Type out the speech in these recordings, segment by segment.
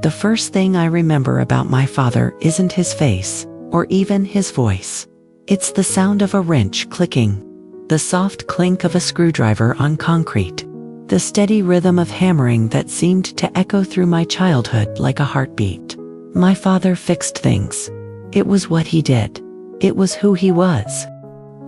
The first thing I remember about my father isn't his face, or even his voice. It's the sound of a wrench clicking, the soft clink of a screwdriver on concrete, the steady rhythm of hammering that seemed to echo through my childhood like a heartbeat. My father fixed things. It was what he did. It was who he was.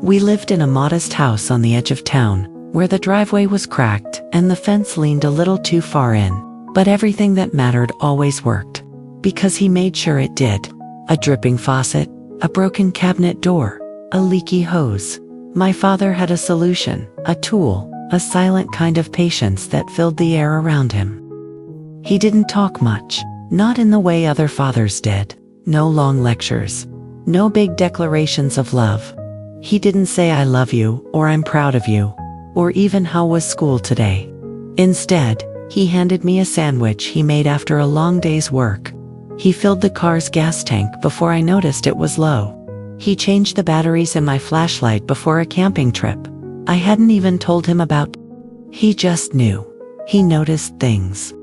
We lived in a modest house on the edge of town, where the driveway was cracked and the fence leaned a little too far in, but everything that mattered always worked, because he made sure it did. A dripping faucet, a broken cabinet door, a leaky hose. My father had a solution, a tool, a silent kind of patience that filled the air around him. He didn't talk much, not in the way other fathers did. No long lectures, no big declarations of love. He didn't say I love you, or I'm proud of you, or even how was school today. Instead, he handed me a sandwich he made after a long day's work. He filled the car's gas tank before I noticed it was low. He changed the batteries in my flashlight before a camping trip I hadn't even told him about. He just knew. He noticed things.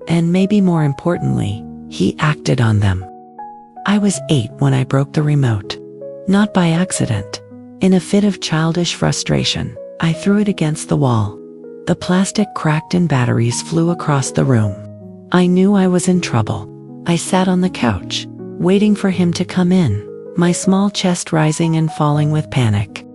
And maybe more importantly, he acted on them. I was 8 when I broke the remote. Not by accident. In a fit of childish frustration, I threw it against the wall. The plastic cracked and batteries flew across the room. I knew I was in trouble. I sat on the couch, waiting for him to come in, my small chest rising and falling with panic.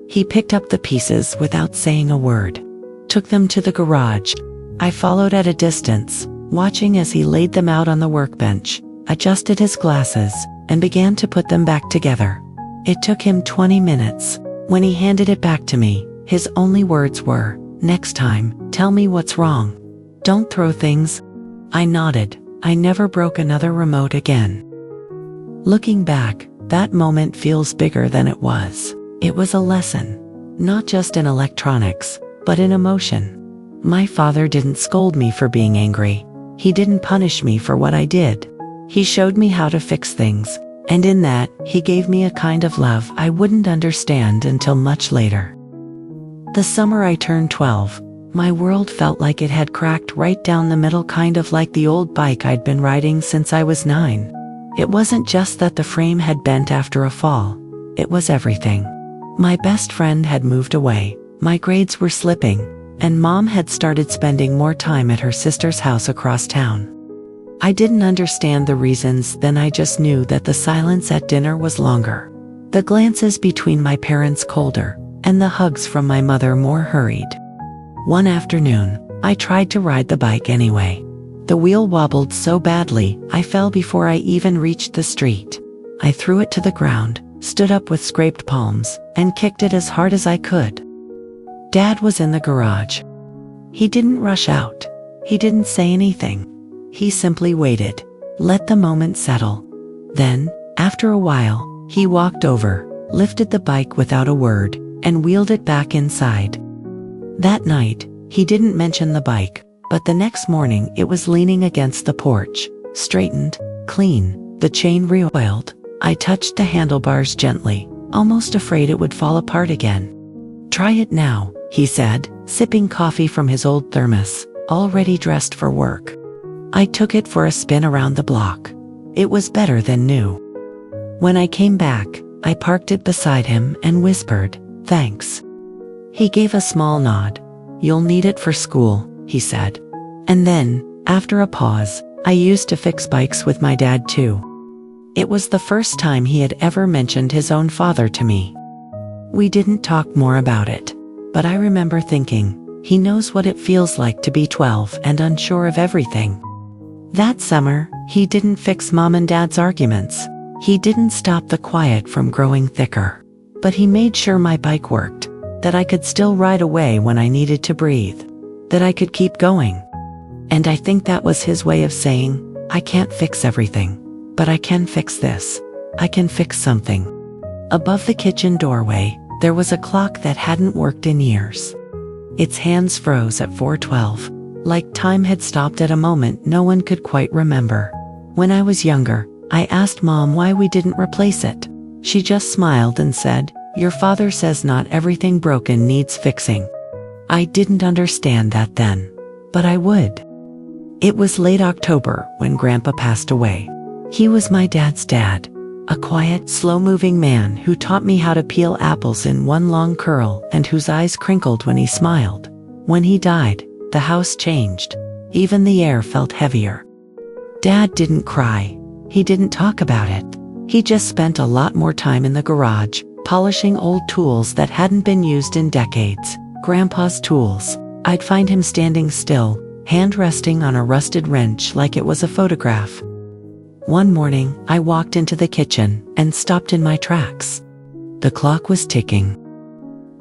He picked up the pieces without saying a word, took them to the garage. I followed at a distance, watching as he laid them out on the workbench, adjusted his glasses, and began to put them back together. It took him 20 minutes. When he handed it back to me, his only words were, "Next time, tell me what's wrong. Don't throw things." I nodded. I never broke another remote again. Looking back, that moment feels bigger than it was. It was a lesson, not just in electronics, but in emotion. My father didn't scold me for being angry. He didn't punish me for what I did. He showed me how to fix things, and in that, he gave me a kind of love I wouldn't understand until much later. The summer I turned 12, my world felt like it had cracked right down the middle, kind of like the old bike I'd been riding since I was 9. It wasn't just that the frame had bent after a fall. It was everything. My best friend had moved away, my grades were slipping, and Mom had started spending more time at her sister's house across town. I didn't understand the reasons then. I just knew that the silence at dinner was longer, the glances between my parents colder, and the hugs from my mother more hurried. One afternoon, I tried to ride the bike anyway. The wheel wobbled so badly, I fell before I even reached the street. I threw it to the ground, stood up with scraped palms, and kicked it as hard as I could. Dad was in the garage. He didn't rush out. He didn't say anything. He simply waited, let the moment settle. Then, after a while, he walked over, lifted the bike without a word, and wheeled it back inside. That night, he didn't mention the bike, but the next morning it was leaning against the porch, straightened, clean, the chain re-oiled. I touched the handlebars gently, almost afraid it would fall apart again. "Try it now," he said, sipping coffee from his old thermos, already dressed for work. I took it for a spin around the block. It was better than new. When I came back, I parked it beside him and whispered, "Thanks." He gave a small nod. "You'll need it for school," he said. And then, after a pause, "I used to fix bikes with my dad too." It was the first time he had ever mentioned his own father to me. We didn't talk more about it, but I remember thinking, he knows what it feels like to be 12 and unsure of everything. That summer, he didn't fix Mom and Dad's arguments. He didn't stop the quiet from growing thicker. But he made sure my bike worked, that I could still ride away when I needed to breathe, that I could keep going. And I think that was his way of saying, I can't fix everything, but I can fix this. I can fix something. Above the kitchen doorway, there was a clock that hadn't worked in years. Its hands froze at 4:12, like time had stopped at a moment no one could quite remember. When I was younger, I asked Mom why we didn't replace it. She just smiled and said, "Your father says not everything broken needs fixing." I didn't understand that then, but I would. It was late October when Grandpa passed away. He was my dad's dad, a quiet, slow-moving man who taught me how to peel apples in one long curl and whose eyes crinkled when he smiled. When he died, the house changed. Even the air felt heavier. Dad didn't cry. He didn't talk about it. He just spent a lot more time in the garage, polishing old tools that hadn't been used in decades. Grandpa's tools. I'd find him standing still, hand resting on a rusted wrench like it was a photograph. One morning, I walked into the kitchen and stopped in my tracks. The clock was ticking.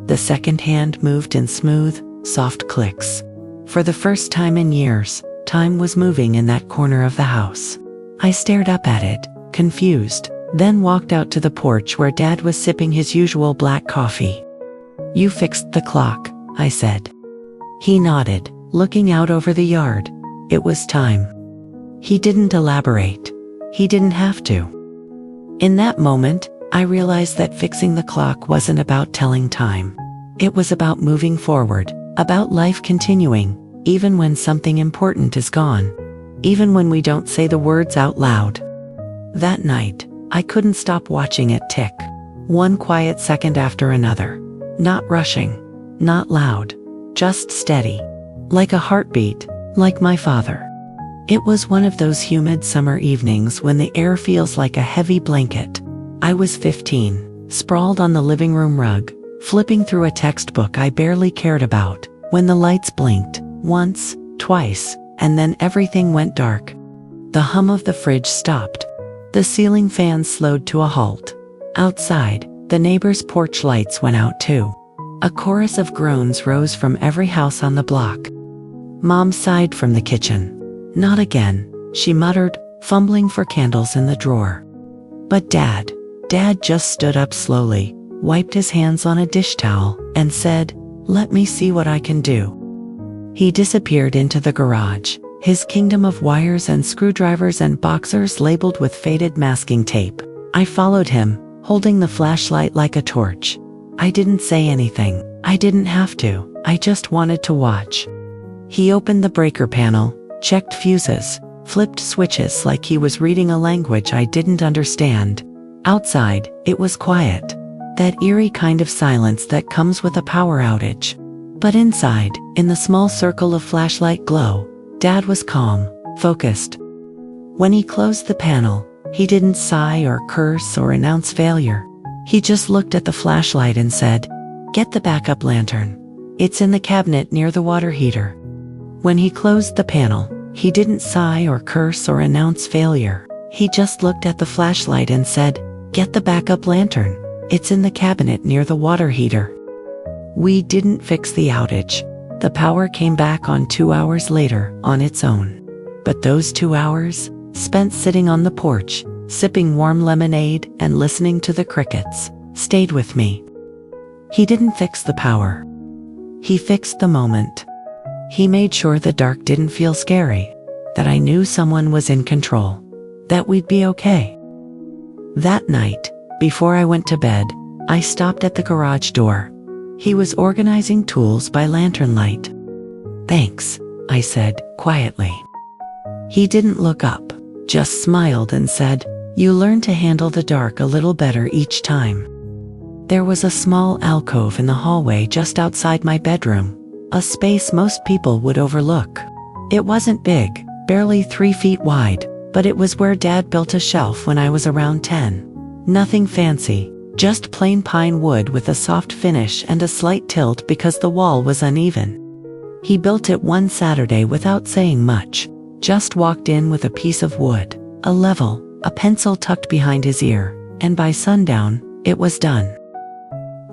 The second hand moved in smooth, soft clicks. For the first time in years, time was moving in that corner of the house. I stared up at it, confused, then walked out to the porch where Dad was sipping his usual black coffee. "You fixed the clock," I said. He nodded, looking out over the yard. It was time. He didn't elaborate. He didn't have to. In that moment, I realized that fixing the clock wasn't about telling time. It was about moving forward, about life continuing, even when something important is gone, even when we don't say the words out loud. That night, I couldn't stop watching it tick, one quiet second after another. Not rushing, not loud, just steady. Like a heartbeat, like my father. It was one of those humid summer evenings when the air feels like a heavy blanket. I was 15, sprawled on the living room rug, flipping through a textbook I barely cared about, when the lights blinked, once, twice, and then everything went dark. The hum of the fridge stopped. The ceiling fan slowed to a halt. Outside, the neighbor's porch lights went out too. A chorus of groans rose from every house on the block. Mom sighed from the kitchen. "Not again," she muttered, fumbling for candles in the drawer. But Dad just stood up slowly, wiped his hands on a dish towel, and said, "Let me see what I can do." He disappeared into the garage, his kingdom of wires and screwdrivers and boxers labeled with faded masking tape. I followed him, holding the flashlight like a torch. I didn't say anything. I didn't have to. I just wanted to watch. He opened the breaker panel, checked fuses, flipped switches like he was reading a language I didn't understand. Outside, it was quiet. That eerie kind of silence that comes with a power outage. But inside, in the small circle of flashlight glow, Dad was calm, focused. When he closed the panel, he didn't sigh or curse or announce failure. He just looked at the flashlight and said, "Get the backup lantern. It's in the cabinet near the water heater." When he closed the panel, he didn't sigh or curse or announce failure. He just looked at the flashlight and said, "Get the backup lantern. It's in the cabinet near the water heater." We didn't fix the outage. The power came back on 2 hours later on its own. But those 2 hours, spent sitting on the porch, sipping warm lemonade and listening to the crickets, stayed with me. He didn't fix the power. He fixed the moment. He made sure the dark didn't feel scary, that I knew someone was in control, that we'd be okay. That night, before I went to bed, I stopped at the garage door. He was organizing tools by lantern light. "Thanks," I said, quietly. He didn't look up, just smiled and said, "You learn to handle the dark a little better each time." There was a small alcove in the hallway just outside my bedroom, a space most people would overlook. It wasn't big, barely 3 feet wide, but it was where Dad built a shelf when I was around 10. Nothing fancy, just plain pine wood with a soft finish and a slight tilt because the wall was uneven. He built it one Saturday without saying much, just walked in with a piece of wood, a level, a pencil tucked behind his ear, and by sundown, it was done.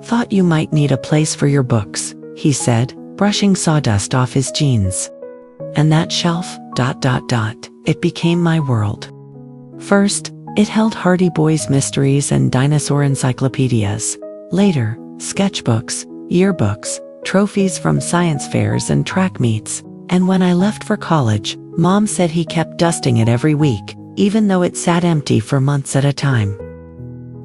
"Thought you might need a place for your books," he said, brushing sawdust off his jeans. And that shelf, it became my world. First, it held Hardy Boys mysteries and dinosaur encyclopedias. Later, sketchbooks, yearbooks, trophies from science fairs and track meets. And when I left for college, Mom said he kept dusting it every week, even though it sat empty for months at a time.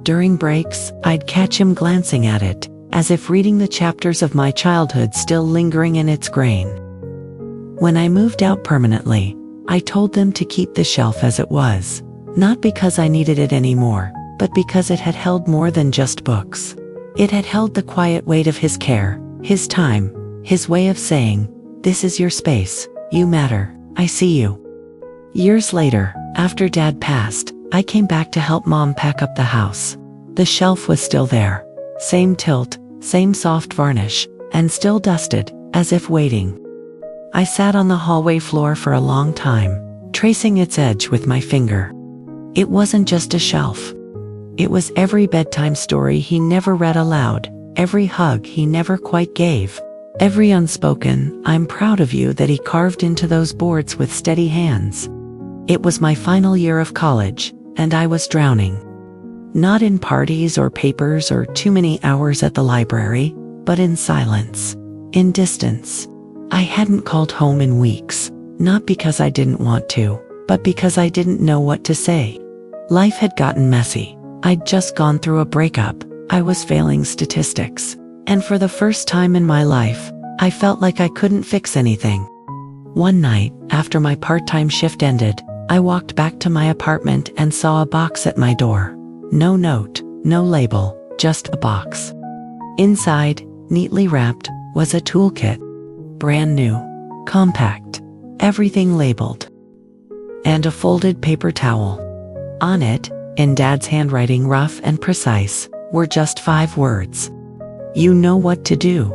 During breaks, I'd catch him glancing at it, as if reading the chapters of my childhood still lingering in its grain. When I moved out permanently, I told them to keep the shelf as it was, not because I needed it anymore, but because it had held more than just books. It had held the quiet weight of his care, his time, his way of saying, "This is your space, you matter, I see you." Years later, after Dad passed, I came back to help Mom pack up the house. The shelf was still there. Same tilt, same soft varnish, and still dusted, as if waiting. I sat on the hallway floor for a long time, tracing its edge with my finger. It wasn't just a shelf. It was every bedtime story he never read aloud, every hug he never quite gave, every unspoken "I'm proud of you" that he carved into those boards with steady hands. It was my final year of college, and I was drowning. Not in parties or papers or too many hours at the library, but in silence, in distance. I hadn't called home in weeks, not because I didn't want to, but because I didn't know what to say. Life had gotten messy. I'd just gone through a breakup. I was failing statistics. And for the first time in my life, I felt like I couldn't fix anything. One night, after my part-time shift ended, I walked back to my apartment and saw a box at my door. No note, no label, just a box. Inside, neatly wrapped, was a toolkit. Brand new, compact, everything labeled. And a folded paper towel. On it, in Dad's handwriting rough and precise, were just 5 words. "You know what to do.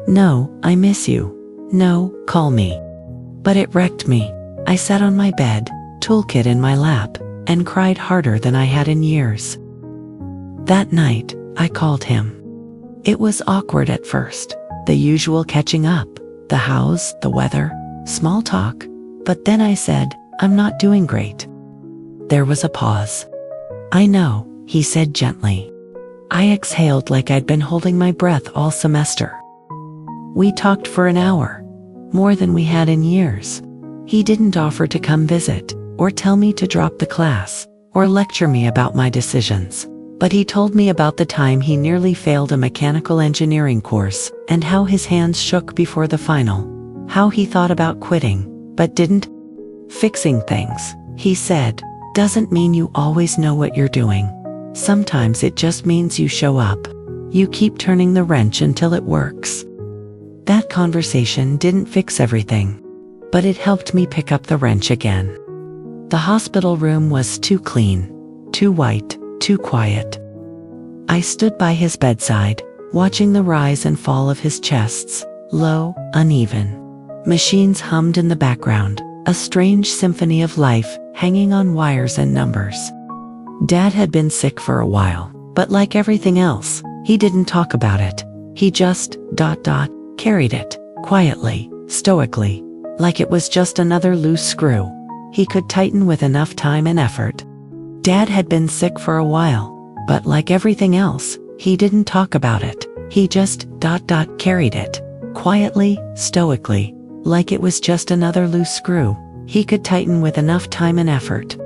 No, I miss you. No, call me." But it wrecked me. I sat on my bed, toolkit in my lap, and cried harder than I had in years. That night, I called him. It was awkward at first, the usual catching up, the house, the weather, small talk, but then I said, "I'm not doing great." There was a pause. "I know," he said gently. I exhaled like I'd been holding my breath all semester. We talked for an hour, more than we had in years. He didn't offer to come visit, or tell me to drop the class, or lecture me about my decisions. But he told me about the time he nearly failed a mechanical engineering course, and how his hands shook before the final. How he thought about quitting, but didn't. Fixing things, he said, doesn't mean you always know what you're doing. Sometimes it just means you show up. You keep turning the wrench until it works. That conversation didn't fix everything, but it helped me pick up the wrench again. The hospital room was too clean, too white, too quiet. I stood by his bedside, watching the rise and fall of his chests, low, uneven. Machines hummed in the background, a strange symphony of life hanging on wires and numbers. Dad had been sick for a while, but like everything else, he didn't talk about it. He just, carried it, quietly, stoically, like it was just another loose screw he could tighten with enough time and effort. Dad had been sick for a while, but like everything else, he didn't talk about it. He just, carried it, quietly, stoically, like it was just another loose screw he could tighten with enough time and effort.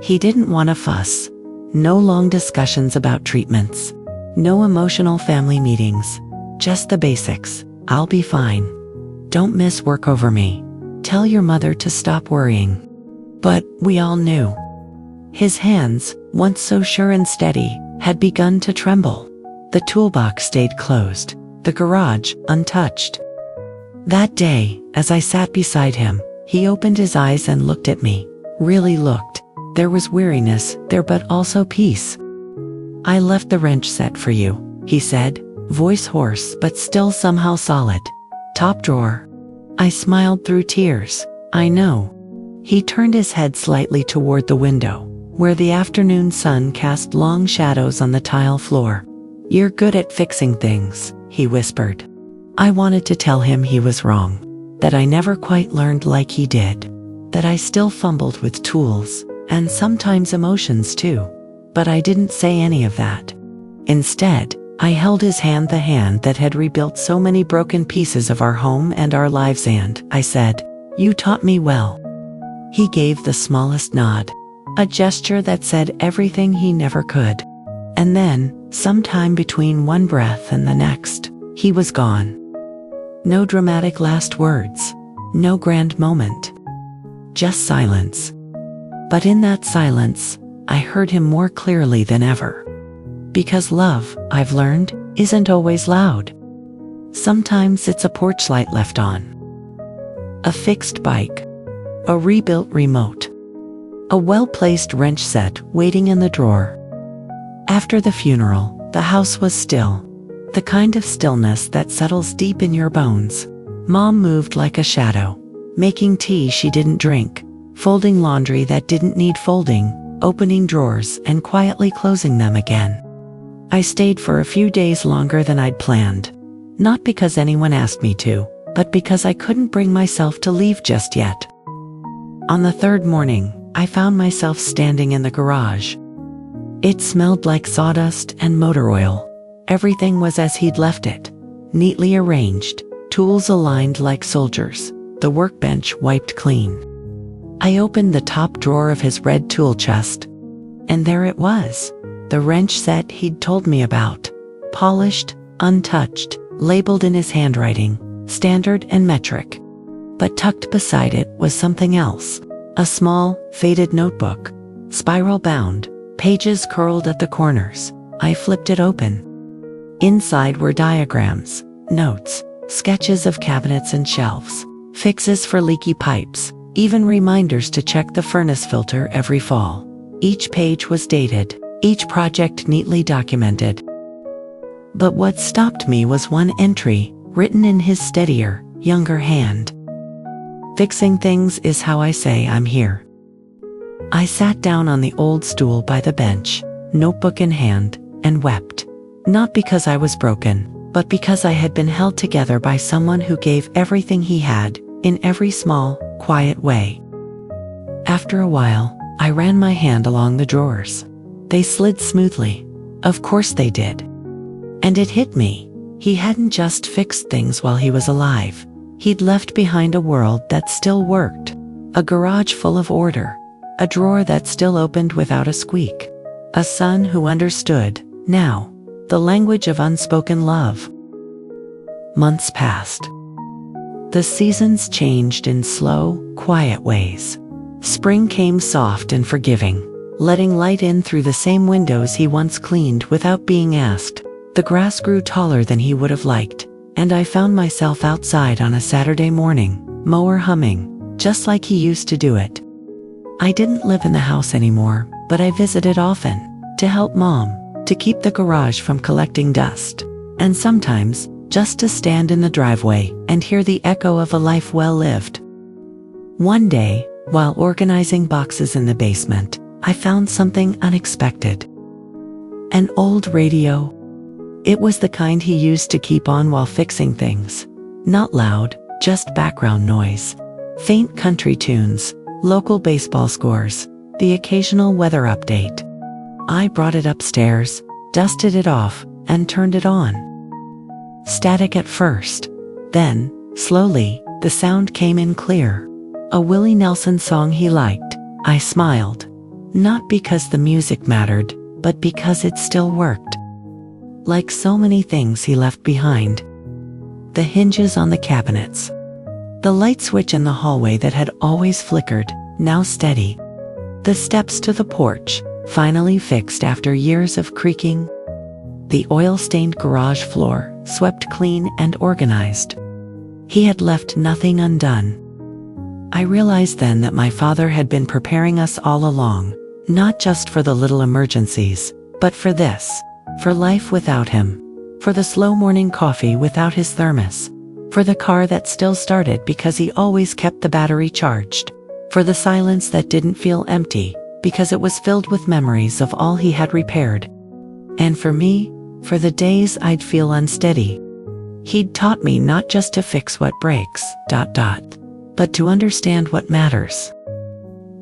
He didn't want to fuss. No long discussions about treatments. No emotional family meetings. Just the basics. "I'll be fine. Don't miss work over me. Tell your mother to stop worrying." But we all knew. His hands, once so sure and steady, had begun to tremble. The toolbox stayed closed, the garage untouched. That day, as I sat beside him, he opened his eyes and looked at me. Really looked. There was weariness there, but also peace. "I left the wrench set for you," he said, voice hoarse but still somehow solid. "Top drawer." I smiled through tears. "I know." He turned his head slightly toward the window, where the afternoon sun cast long shadows on the tile floor. "You're good at fixing things," he whispered. I wanted to tell him he was wrong, that I never quite learned like he did, that I still fumbled with tools, and sometimes emotions too. But I didn't say any of that. Instead, I held his hand, the hand that had rebuilt so many broken pieces of our home and our lives, and I said, "You taught me well." He gave the smallest nod, a gesture that said everything he never could. And then, sometime between one breath and the next, he was gone. No dramatic last words. No grand moment. just silence. But in that silence, I heard him more clearly than ever. Because love, I've learned, isn't always loud. Sometimes it's a porch light left on, a fixed bike, a rebuilt remote, a well-placed wrench set waiting in the drawer. After the funeral, the house was still, the kind of stillness that settles deep in your bones. Mom moved like a shadow, making tea she didn't drink, folding laundry that didn't need folding, opening drawers and quietly closing them again. I stayed for a few days longer than I'd planned, not because anyone asked me to, but because I couldn't bring myself to leave just yet. On the third morning, I found myself standing in the garage. It smelled like sawdust and motor oil. Everything was as he'd left it, neatly arranged, tools aligned like soldiers, the workbench wiped clean. I opened the top drawer of his red tool chest, and there it was, the wrench set he'd told me about, polished, untouched, labeled in his handwriting, standard and metric. But tucked beside it was something else, a small, faded notebook, spiral-bound, pages curled at the corners. I flipped it open. Inside were diagrams, notes, sketches of cabinets and shelves, fixes for leaky pipes, even reminders to check the furnace filter every fall. Each page was dated, each project neatly documented. But what stopped me was one entry, written in his steadier, younger hand. Fixing things is how I say I'm here. I sat down on the old stool by the bench, notebook in hand, and wept. Not because I was broken, but because I had been held together by someone who gave everything he had, in every small, quiet way. After a while, I ran my hand along the drawers. They slid smoothly. Of course they did. And it hit me. He hadn't just fixed things while he was alive. He'd left behind a world that still worked. A garage full of order. A drawer that still opened without a squeak. A son who understood, now, the language of unspoken love. Months passed. The seasons changed in slow, quiet ways. Spring came soft and forgiving, letting light in through the same windows he once cleaned without being asked. The grass grew taller than he would have liked, and I found myself outside on a Saturday morning, mower humming, just like he used to do it. I didn't live in the house anymore, but I visited often, to help Mom, to keep the garage from collecting dust, and sometimes, just to stand in the driveway and hear the echo of a life well lived. One day, while organizing boxes in the basement, I found something unexpected. An old radio. It was the kind he used to keep on while fixing things. Not loud, just background noise. Faint country tunes, local baseball scores, the occasional weather update. I brought it upstairs, dusted it off, and turned it on. Static at first. Then, slowly, the sound came in clear. A Willie Nelson song he liked. I smiled. Not because the music mattered, but because it still worked. Like so many things he left behind. The hinges on the cabinets. The light switch in the hallway that had always flickered, now steady. The steps to the porch, finally fixed after years of creaking. The oil-stained garage floor, swept clean and organized. He had left nothing undone. I realized then that my father had been preparing us all along, not just for the little emergencies, but for this, for life without him, for the slow morning coffee without his thermos, for the car that still started because he always kept the battery charged, for the silence that didn't feel empty, because it was filled with memories of all he had repaired. And for me, for the days I'd feel unsteady. He'd taught me not just to fix what breaks, but to understand what matters.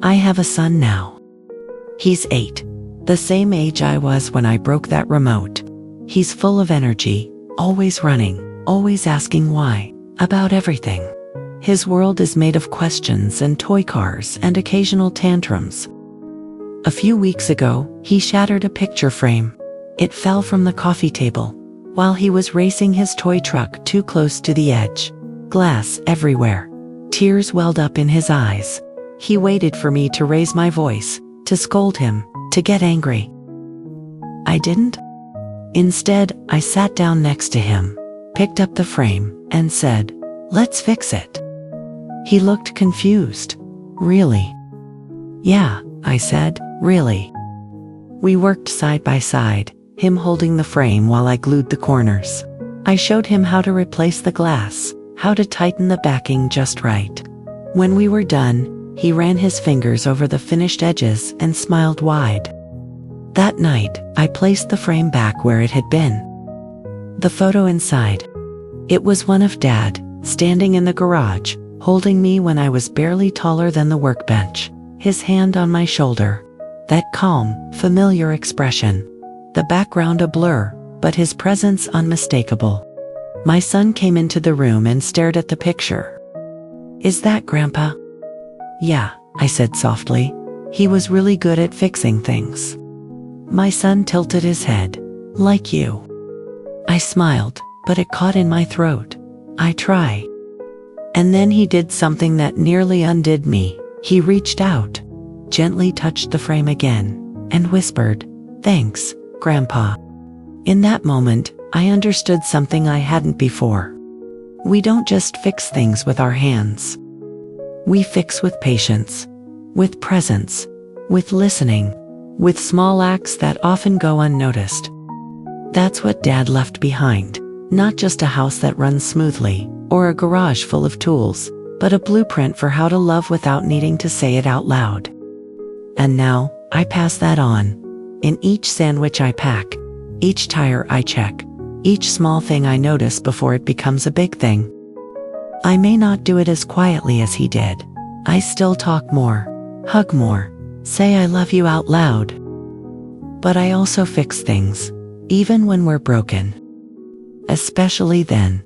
I have a son now. He's 8, the same age I was when I broke that remote. He's full of energy, always running, always asking why, about everything. His world is made of questions and toy cars and occasional tantrums. A few weeks ago, he shattered a picture frame. It fell from the coffee table, while he was racing his toy truck too close to the edge. Glass everywhere. Tears welled up in his eyes. He waited for me to raise my voice, to scold him, to get angry. I didn't. Instead, I sat down next to him, picked up the frame, and said, "Let's fix it." He looked confused. "Really?" "Yeah," I said, "really." We worked side by side, him holding the frame while I glued the corners. I showed him how to replace the glass, how to tighten the backing just right. When we were done, he ran his fingers over the finished edges and smiled wide. That night, I placed the frame back where it had been. The photo inside. It was one of Dad, standing in the garage, holding me when I was barely taller than the workbench, his hand on my shoulder. That calm, familiar expression. The background a blur, but his presence unmistakable. My son came into the room and stared at the picture. "Is that Grandpa?" "Yeah," I said softly. He was really good at fixing things. My son tilted his head. "Like you." I smiled, but it caught in my throat. "I try." And then he did something that nearly undid me. He reached out, gently touched the frame again, and whispered, "Thanks, Grandpa." In that moment, I understood something I hadn't before. We don't just fix things with our hands. We fix with patience, with presence, with listening, with small acts that often go unnoticed. That's what Dad left behind, not just a house that runs smoothly, or a garage full of tools, but a blueprint for how to love without needing to say it out loud. And now, I pass that on. In each sandwich I pack, each tire I check, each small thing I notice before it becomes a big thing. I may not do it as quietly as he did. I still talk more, hug more, say I love you out loud. But I also fix things, even when we're broken. Especially then.